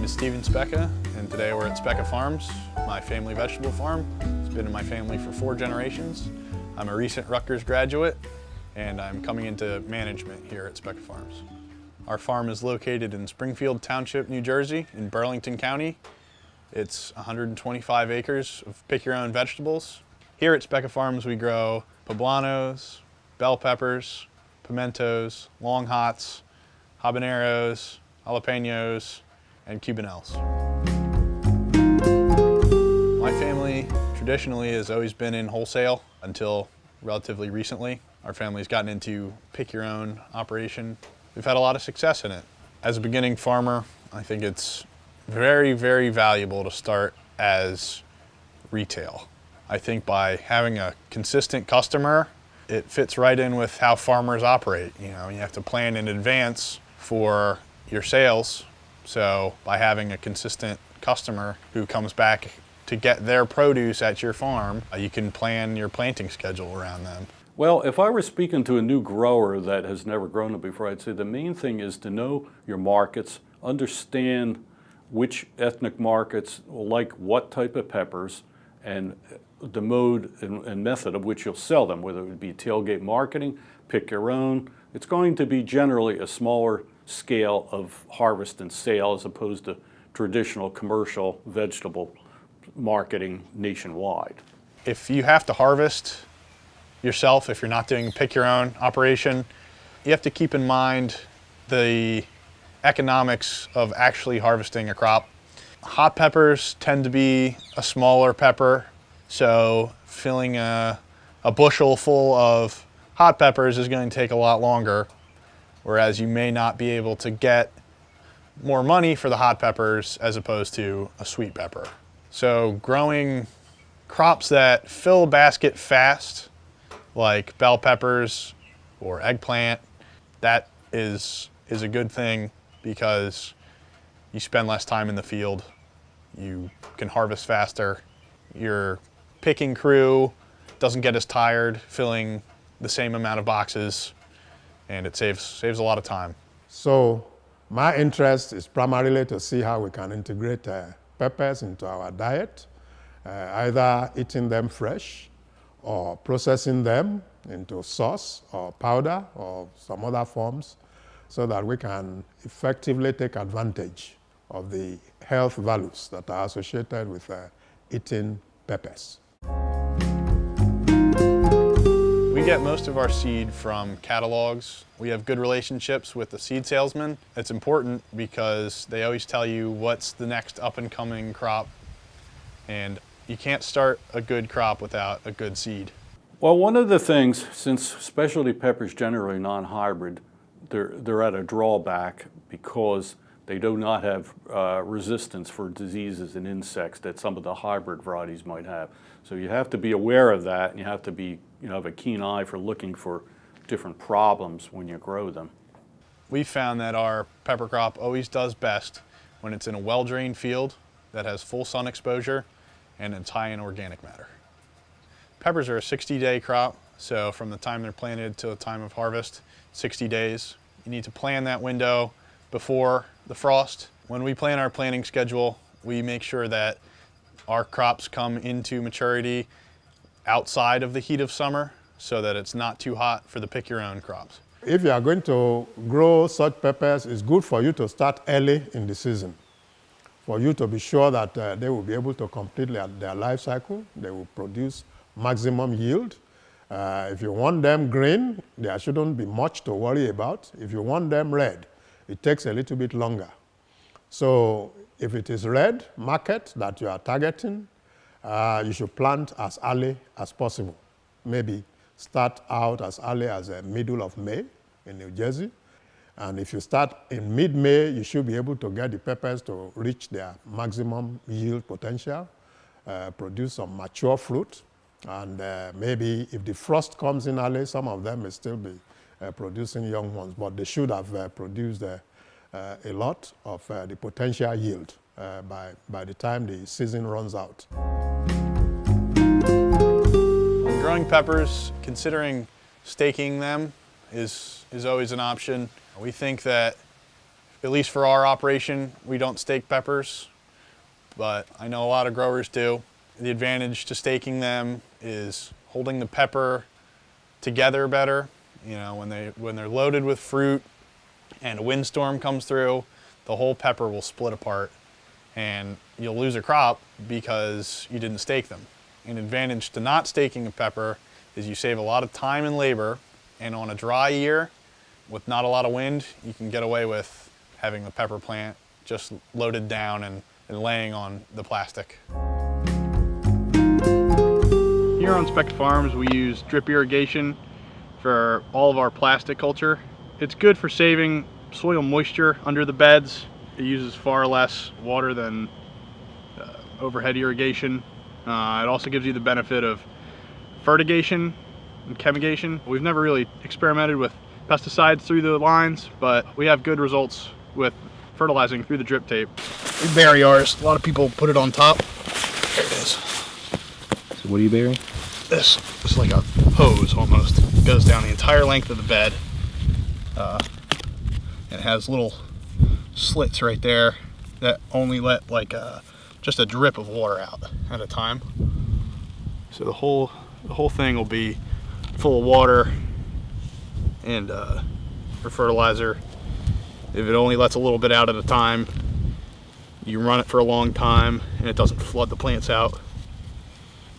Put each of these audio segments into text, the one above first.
name is Steven Specka, and today we're at Specka Farms, my family vegetable farm. It's been in my family for 4 generations. I'm a recent Rutgers graduate, and I'm coming into management here at Specka Farms. Our farm is located in Springfield Township, New Jersey, in Burlington County. It's 125 acres of pick-your-own vegetables. Here at Specka Farms, we grow poblanos, bell peppers, pimentos, long hots, habaneros, jalapenos, and cubanelles. My family traditionally has always been in wholesale until relatively recently. Our family's gotten into pick-your-own operation. We've had a lot of success in it. As a beginning farmer, I think it's very, very valuable to start as retail. I think by having a consistent customer, it fits right in with how farmers operate. You have to plan in advance for your sales. So by having a consistent customer who comes back to get their produce at your farm, you can plan your planting schedule around them. Well, if I were speaking to a new grower that has never grown it before, I'd say the main thing is to know your markets, understand which ethnic markets like what type of peppers, and the mode and method of which you'll sell them, whether it would be tailgate marketing, pick your own. It's going to be generally a smaller scale of harvest and sale as opposed to traditional commercial vegetable marketing nationwide. If you have to harvest yourself, if you're not doing a pick your own operation, you have to keep in mind the economics of actually harvesting a crop. Hot peppers tend to be a smaller pepper, so filling a bushel full of hot peppers is going to take a lot longer, whereas you may not be able to get more money for the hot peppers as opposed to a sweet pepper. So growing crops that fill a basket fast, like bell peppers or eggplant, that is a good thing because you spend less time in the field, you can harvest faster, your picking crew doesn't get as tired filling the same amount of boxes, and it saves a lot of time. So my interest is primarily to see how we can integrate peppers into our diet, either eating them fresh or processing them into sauce or powder or some other forms so that we can effectively take advantage of the health values that are associated with eating peppers. We get most of our seed from catalogs. We have good relationships with the seed salesmen. It's important because they always tell you what's the next up-and-coming crop, and you can't start a good crop without a good seed. Well, one of the things, since specialty peppers generally non-hybrid, they're at a drawback because they do not have resistance for diseases and insects that some of the hybrid varieties might have. So you have to be aware of that, and you have to be, have a keen eye for looking for different problems when you grow them. We found that our pepper crop always does best when it's in a well-drained field that has full sun exposure and it's high in organic matter. Peppers are a 60-day crop, so from the time they're planted to the time of harvest, 60 days. You need to plan that window before the frost. When we plan our planting schedule, we make sure that our crops come into maturity outside of the heat of summer so that it's not too hot for the pick-your-own crops. If you are going to grow such peppers, it's good for you to start early in the season, for you to be sure that they will be able to complete their life cycle. They will produce maximum yield. If you want them green, there shouldn't be much to worry about. If you want them red, it takes a little bit longer. So if it is red market that you are targeting, you should plant as early as possible. Maybe start out as early as the middle of May in New Jersey. And if you start in mid-May, you should be able to get the peppers to reach their maximum yield potential, produce some mature fruit. And maybe if the frost comes in early, some of them may still be producing young ones, but they should have produced a lot of the potential yield by the time the season runs out. When growing peppers, considering staking them is always an option. We think that At least for our operation, we don't stake peppers, but I know a lot of growers do. The advantage to staking them is holding the pepper together better. You know, when they're loaded with fruit and a windstorm comes through, the whole pepper will split apart and you'll lose a crop because you didn't stake them. An advantage to not staking a pepper is you save a lot of time and labor, and on a dry year with not a lot of wind, you can get away with having the pepper plant just loaded down and laying on the plastic. Here on Specht Farms, we use drip irrigation for all of our plastic culture. It's good for saving soil moisture under the beds. It uses far less water than overhead irrigation. It also gives you the benefit of fertigation and chemigation. We've never really experimented with pesticides through the lines, but we have good results with fertilizing through the drip tape. We bury ours. A lot of people put it on top. There it is. So what are you burying? This is like a hose almost. It goes down the entire length of the bed. And it has little slits right there that only let like just a drip of water out at a time. So the whole thing will be full of water and for fertilizer. If it only lets a little bit out at a time, you run it for a long time and it doesn't flood the plants out.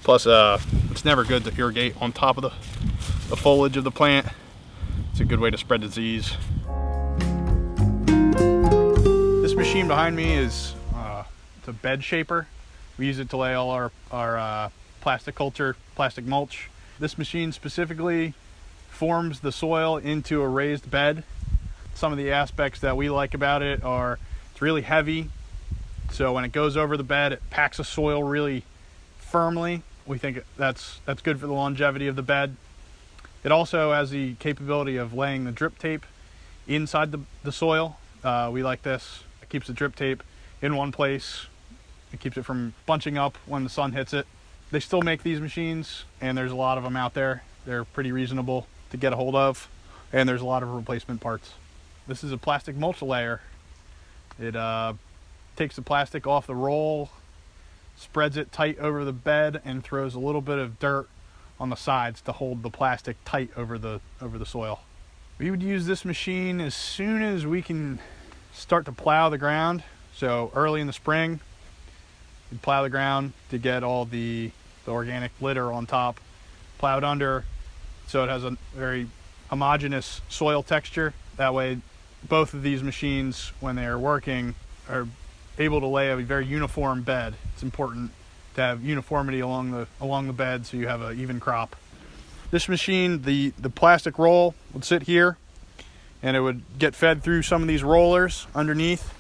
Plus, it's never good to irrigate on top of the foliage of the plant. It's a good way to spread disease. This machine behind me is it's a bed shaper. We use it to lay all our plastic culture, plastic mulch. This machine specifically forms the soil into a raised bed. Some of the aspects that we like about it are it's really heavy, so when it goes over the bed, it packs the soil really firmly. We think that's good for the longevity of the bed. It also has the capability of laying the drip tape inside the soil. We like this. It keeps the drip tape in one place. It keeps it from bunching up when the sun hits it. They still make these machines, and there's a lot of them out there. They're pretty reasonable to get a hold of, and there's a lot of replacement parts. This is a plastic mulch layer. It takes the plastic off the roll, spreads it tight over the bed, and throws a little bit of dirt on the sides to hold the plastic tight over the soil. We would use this machine as soon as we can start to plow the ground. So early in the spring, we'd plow the ground to get all the organic litter on top plowed under, so it has a very homogeneous soil texture. That way, both of these machines, when they are working, are able to lay a very uniform bed. It's important to have uniformity along the bed so you have an even crop. This machine, the plastic roll would sit here, and it would get fed through some of these rollers underneath.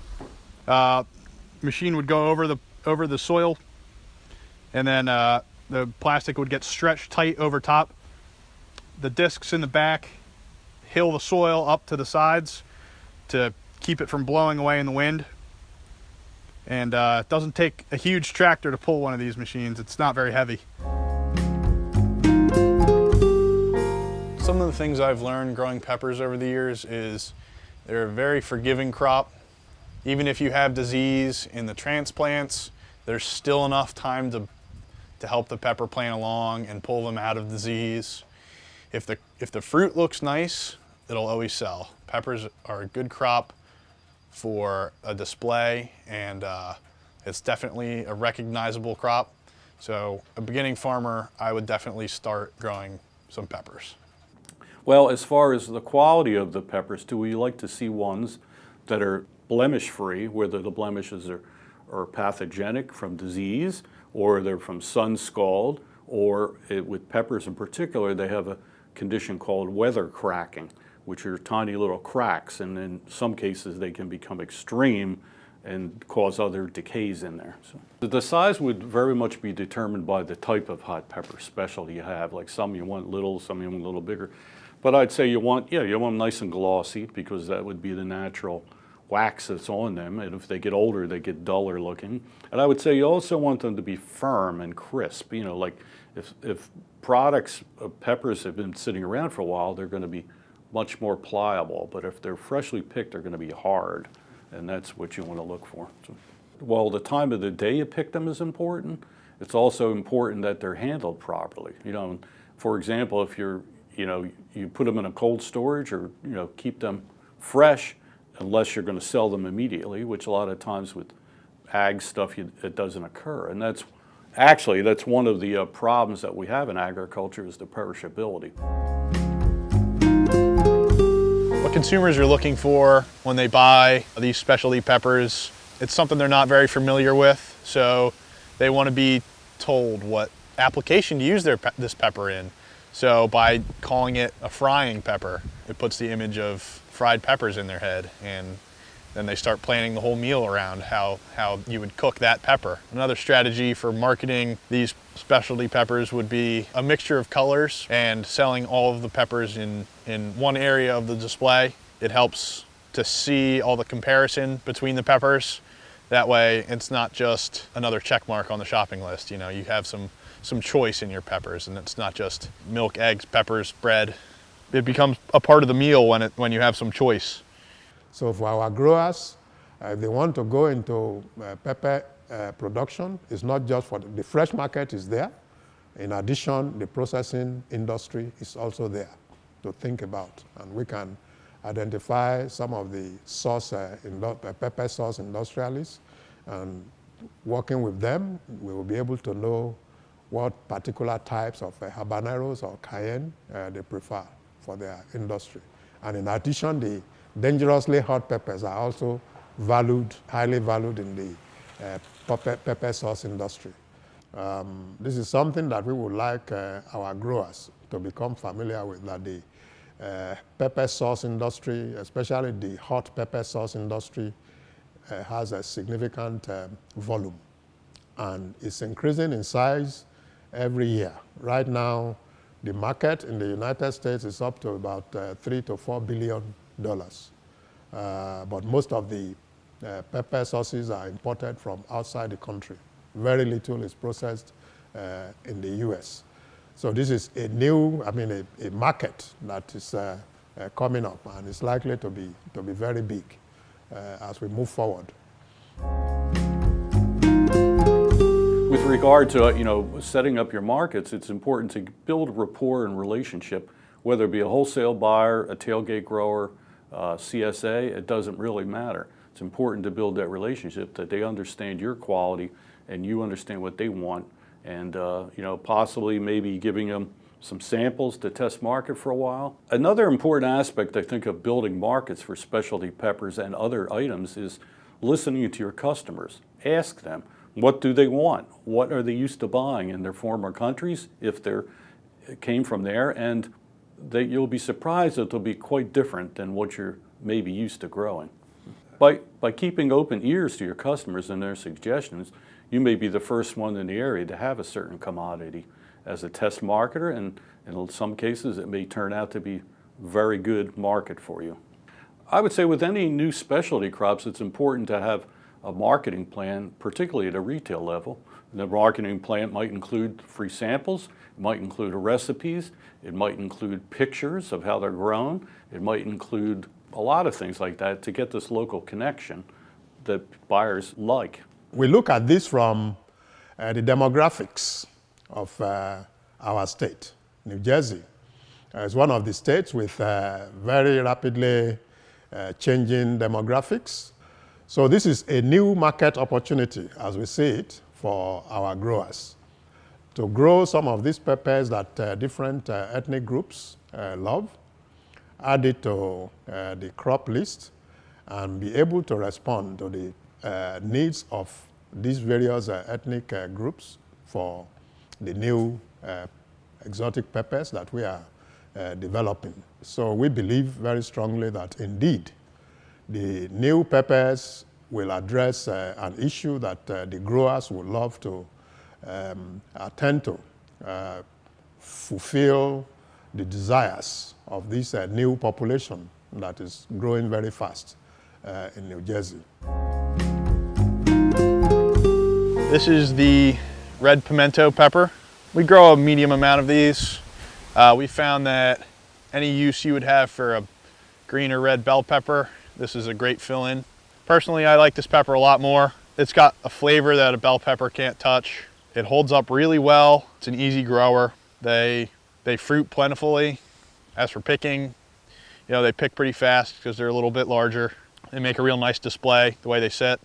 Machine would go over the soil, and then the plastic would get stretched tight over top. The discs in the back hill the soil up to the sides to keep it from blowing away in the wind. And it doesn't take a huge tractor to pull one of these machines. It's not very heavy. Some of the things I've learned growing peppers over the years is they're a very forgiving crop. Even if you have disease in the transplants, there's still enough time to help the pepper plant along and pull them out of disease. If the fruit looks nice, it'll always sell. Peppers are a good crop for a display, and it's definitely a recognizable crop. So a beginning farmer, I would definitely start growing some peppers. Well, as far as the quality of the peppers, do we like to see ones that are blemish-free, whether the blemishes are pathogenic from disease, or they're from sun scald, or with peppers in particular, they have a condition called weather cracking, which are tiny little cracks, and in some cases they can become extreme and cause other decays in there. So the size would very much be determined by the type of hot pepper specialty you have. Like some you want little, some you want a little bigger. But I'd say you want them nice and glossy, because that would be the natural wax that's on them, and if they get older, they get duller looking. And I would say you also want them to be firm and crisp. You know, like if products of peppers have been sitting around for a while, they're going to be much more pliable. But if they're freshly picked, they're going to be hard. and that's what you want to look for. So, while the time of the day you pick them is important, it's also important that they're handled properly. For example, if you put them in a cold storage or, keep them fresh, unless you're going to sell them immediately, which a lot of times with ag stuff, it doesn't occur. And that's one of the problems that we have in agriculture is the perishability. What consumers are looking for when they buy these specialty peppers, it's something they're not very familiar with, so they want to be told what application to use this pepper in. So by calling it a frying pepper, it puts the image of fried peppers in their head, and then they start planning the whole meal around how you would cook that pepper. Another strategy for marketing these specialty peppers would be a mixture of colors and selling all of the peppers in one area of the display. It helps to see all the comparison between the peppers. That way it's not just another check mark on the shopping list. You have some choice in your peppers, and it's not just milk, eggs, peppers, bread. It becomes a part of the meal when you have some choice. So for our growers, if they want to go into pepper production, it's not just for the fresh market is there. In addition, the processing industry is also there to think about, and we can identify some of the pepper source industrialists, and working with them, we will be able to know what particular types of habaneros or cayenne they prefer for their industry. And in addition, the dangerously hot peppers are also highly valued in the pepper sauce industry. This is something that we would like our growers to become familiar with, that the pepper sauce industry, especially the hot pepper sauce industry, has a significant volume, and it's increasing in size every year. Right now, the market in the United States is up to about $3 to $4 billion. But most of the pepper sauces are imported from outside the country. Very little is processed in the U.S. So this is a market that is coming up, and it's likely to be very big as we move forward. With regard to setting up your markets, it's important to build a rapport and relationship, whether it be a wholesale buyer, a tailgate grower, CSA. It doesn't really matter. It's important to build that relationship, that they understand your quality and you understand what they want, and possibly maybe giving them some samples to test market for a while. Another important aspect, I think, of building markets for specialty peppers and other items is listening to your customers. Ask them, what do they want? What are they used to buying in their former countries, if they came from there? And you'll be surprised that they'll be quite different than what you're maybe used to growing. By keeping open ears to your customers and their suggestions, you may be the first one in the area to have a certain commodity as a test marketer, and in some cases it may turn out to be a very good market for you. I would say with any new specialty crops, it's important to have a marketing plan, particularly at a retail level. The marketing plan might include free samples, it might include recipes, it might include pictures of how they're grown, it might include a lot of things like that to get this local connection that buyers like. We look at this from the demographics of our state. New Jersey is one of the states with very rapidly changing demographics. So this is a new market opportunity, as we see it, for our growers to grow some of these peppers that different ethnic groups love, add it to the crop list, and be able to respond to the needs of these various ethnic groups for the new exotic peppers that we are developing. So we believe very strongly that indeed the new peppers will address an issue that the growers would love to attend to, fulfill the desires of this new population that is growing very fast in New Jersey. This is the red pimento pepper. We grow a medium amount of these. We found that any use you would have for a green or red bell pepper, this is a great fill-in. Personally, I like this pepper a lot more. It's got a flavor that a bell pepper can't touch. It holds up really well. It's an easy grower. They fruit plentifully. As for picking, they pick pretty fast because they're a little bit larger. They make a real nice display the way they sit.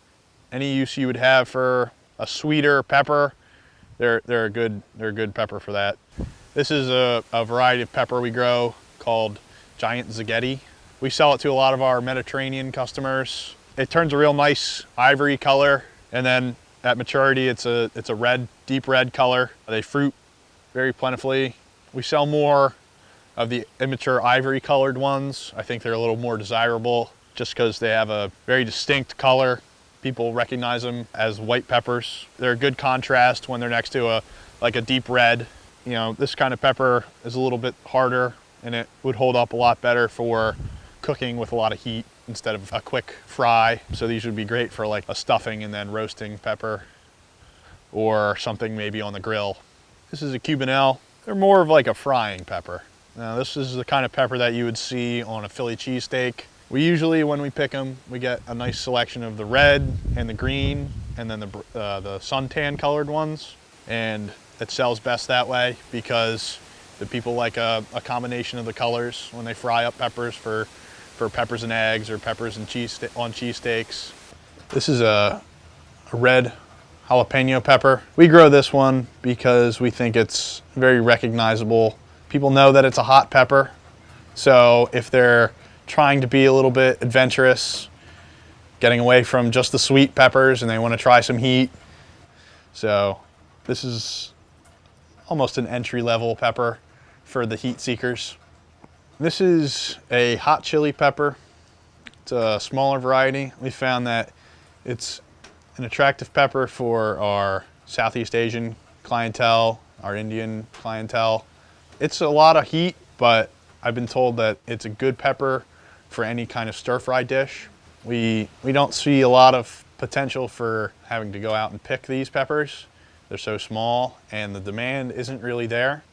Any use you would have for a sweeter pepper, they're a good pepper for that. This is a variety of pepper we grow called Giant Zagetti. We sell it to a lot of our Mediterranean customers. It turns a real nice ivory color, and then at maturity it's a red, deep red color. They fruit very plentifully. We sell more of the immature ivory colored ones. I think they're a little more desirable just because they have a very distinct color. People recognize them as white peppers. They're a good contrast when they're next to a deep red. This kind of pepper is a little bit harder, and it would hold up a lot better for cooking with a lot of heat instead of a quick fry. So these would be great for like a stuffing and then roasting pepper, or something maybe on the grill. This is a Cubanelle. They're more of like a frying pepper. Now this is the kind of pepper that you would see on a Philly cheesesteak. We usually, when we pick them, we get a nice selection of the red and the green, and then the suntan colored ones. And it sells best that way because the people like a combination of the colors when they fry up peppers for peppers and eggs or peppers and on cheesesteaks. This is a red jalapeno pepper. We grow this one because we think it's very recognizable. People know that it's a hot pepper. So if they're trying to be a little bit adventurous, getting away from just the sweet peppers, and they want to try some heat. So this is almost an entry-level pepper for the heat seekers. This is a hot chili pepper. It's a smaller variety. We found that it's an attractive pepper for our Southeast Asian clientele, our Indian clientele. It's a lot of heat, but I've been told that it's a good pepper for any kind of stir-fry dish. We don't see a lot of potential for having to go out and pick these peppers. They're so small and the demand isn't really there.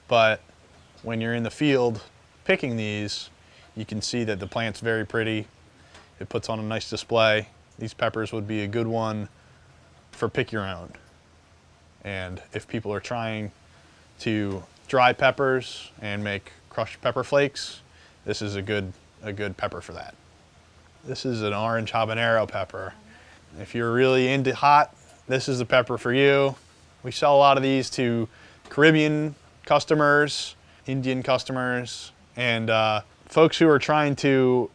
But when you're in the field picking these, you can see that the plant's very pretty. It puts on a nice display. These peppers would be a good one for pick your own. And if people are trying to dry peppers and make crushed pepper flakes, this is a good pepper for that. This is an orange habanero pepper. If you're really into hot, this is the pepper for you. We sell a lot of these to Caribbean customers, Indian customers, and folks who are trying to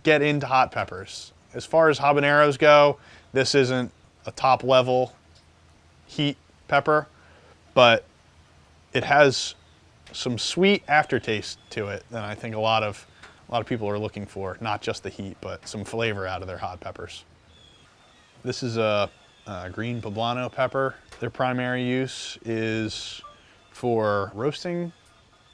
get into hot peppers. As far as habaneros go, this isn't a top level heat pepper, but it has some sweet aftertaste to it that I think a lot of people are looking for, not just the heat, but some flavor out of their hot peppers. This is a green poblano pepper. Their primary use is for roasting,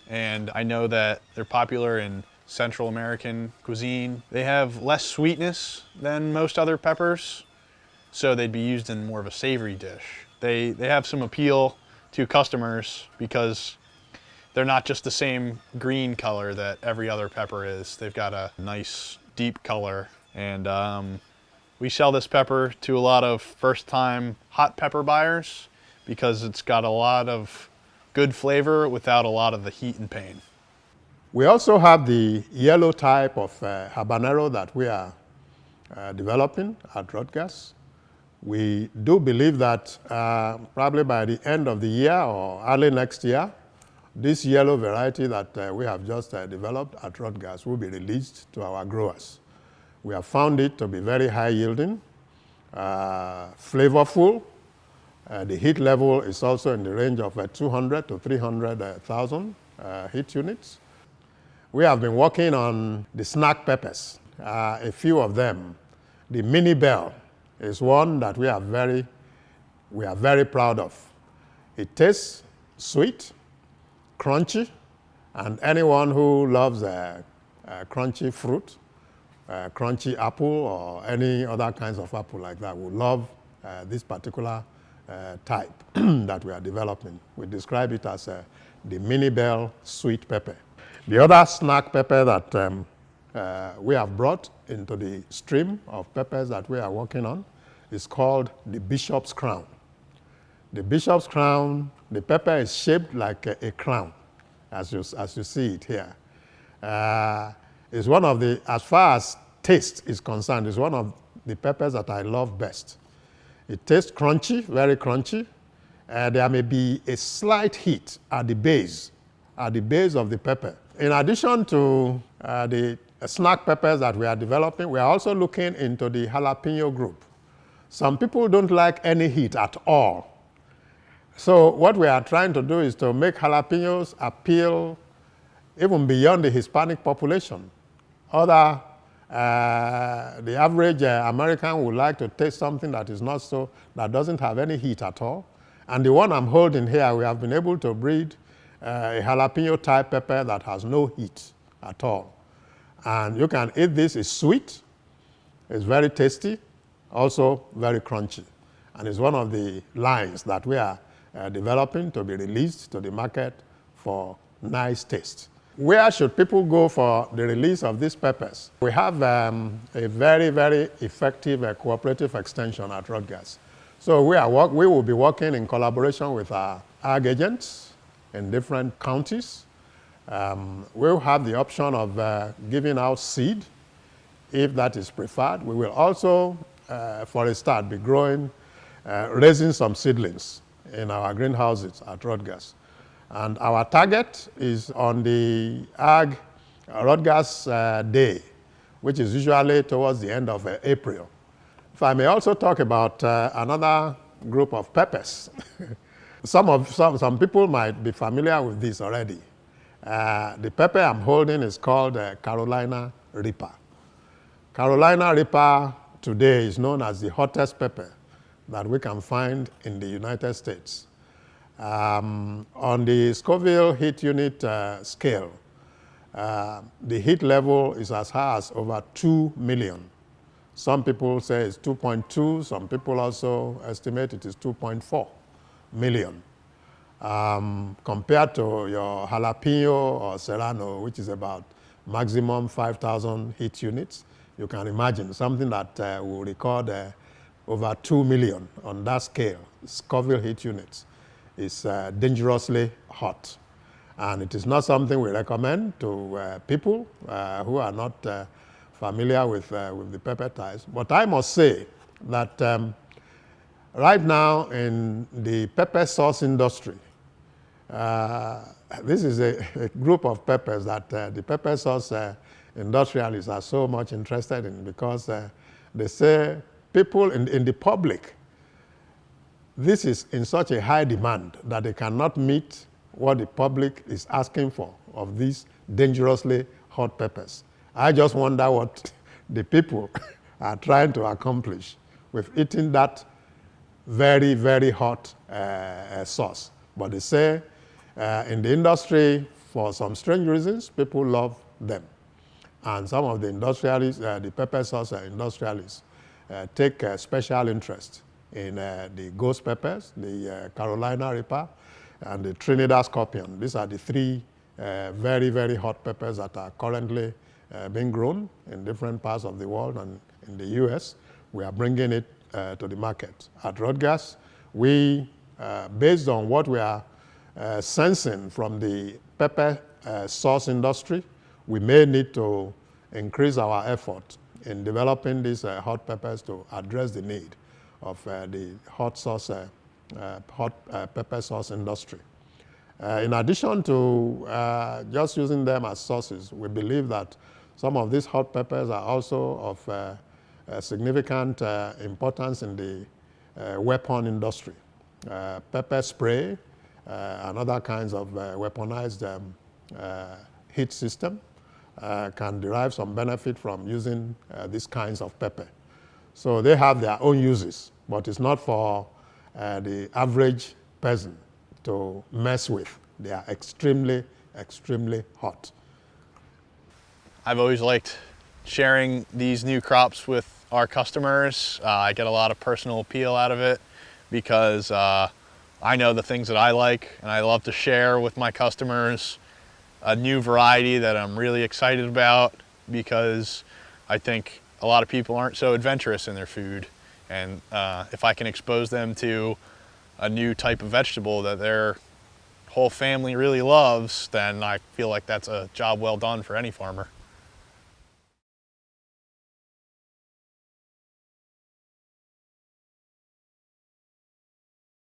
and I know that they're popular in Central American cuisine. They have less sweetness than most other peppers, so they'd be used in more of a savory dish. They have some appeal to customers because they're not just the same green color that every other pepper is. They've got a nice deep color, and we sell this pepper to a lot of first-time hot pepper buyers because it's got a lot of good flavor without a lot of the heat and pain. We also have the yellow type of habanero that we are developing at Rutgers. We do believe that probably by the end of the year or early next year, this yellow variety that we have just developed at Rutgers will be released to our growers. We have found it to be very high yielding, flavorful. The heat level is also in the range of 200 to 300,000 heat units. We have been working on the snack peppers, a few of them. The Mini Bell is one that we are very proud of. It tastes sweet, crunchy, and anyone who loves crunchy fruit, crunchy apple, or any other kinds of apple like that will love this particular type that we are developing. We describe it as the Mini Bell sweet pepper. The other snack pepper that we have brought into the stream of peppers that we are working on is called the Bishop's Crown. The Bishop's Crown, the pepper is shaped like a crown, as you see it here. It's one of the, as far as taste is concerned, it's one of the peppers that I love best. It tastes crunchy, very crunchy. There may be a slight heat at the base of the pepper. In addition to the snack peppers that we are developing, we are also looking into the jalapeno group. Some people don't like any heat at all. So what we are trying to do is to make jalapenos appeal even beyond the Hispanic population. The average American would like to taste something that is not so, that doesn't have any heat at all. And the one I'm holding here, we have been able to breed a jalapeno type pepper that has no heat at all. And you can eat this, it's sweet, it's very tasty, also very crunchy. And it's one of the lines that we are developing to be released to the market for nice taste. Where should people go for the release of these peppers? We have a very, very effective cooperative extension at Rutgers. So we will be working in collaboration with our ag agents in different counties. We'll have the option of giving out seed if that is preferred. We will also, for a start, be raising some seedlings in our greenhouses at Rutgers. And our target is on the Ag Rutgers Day, which is usually towards the end of April. If I may also talk about another group of peppers. Some people might be familiar with this already. The pepper I'm holding is called Carolina Reaper. Carolina Reaper today is known as the hottest pepper that we can find in the United States. On the Scoville heat unit scale, the heat level is as high as over 2 million. Some people say it's 2.2, some people also estimate it is 2.4 million. Compared to your jalapeno or serrano, which is about maximum 5,000 heat units, you can imagine something that will record over 2 million on that scale. Scoville heat units is dangerously hot. And it is not something we recommend to people who are not familiar with the pepper types. But I must say that right now in the pepper sauce industry, this is a group of peppers that the pepper sauce industrialists are so much interested in, because they say people in the public, this is in such a high demand that they cannot meet what the public is asking for of these dangerously hot peppers. I just wonder what the people are trying to accomplish with eating that very, very hot sauce. But they say in the industry, for some strange reasons, people love them. And some of the industrialists, the pepper sauce industrialists, take special interest in the ghost peppers, the Carolina Reaper, and the Trinidad Scorpion. These are the three very, very hot peppers that are currently being grown in different parts of the world, and in the US. We are bringing it to the market. At Rutgers, we, based on what we are sensing from the pepper sauce industry, we may need to increase our effort in developing these hot peppers to address the need of the hot pepper sauce industry. In addition to just using them as sauces, we believe that some of these hot peppers are also of significant importance in the weapon industry. Pepper spray and other kinds of weaponized heat system can derive some benefit from using these kinds of pepper. So they have their own uses, but it's not for the average person to mess with. They are extremely, extremely hot. I've always liked sharing these new crops with our customers. I get a lot of personal appeal out of it because I know the things that I like, and I love to share with my customers a new variety that I'm really excited about because I think a lot of people aren't so adventurous in their food. And if I can expose them to a new type of vegetable that their whole family really loves, then I feel like that's a job well done for any farmer.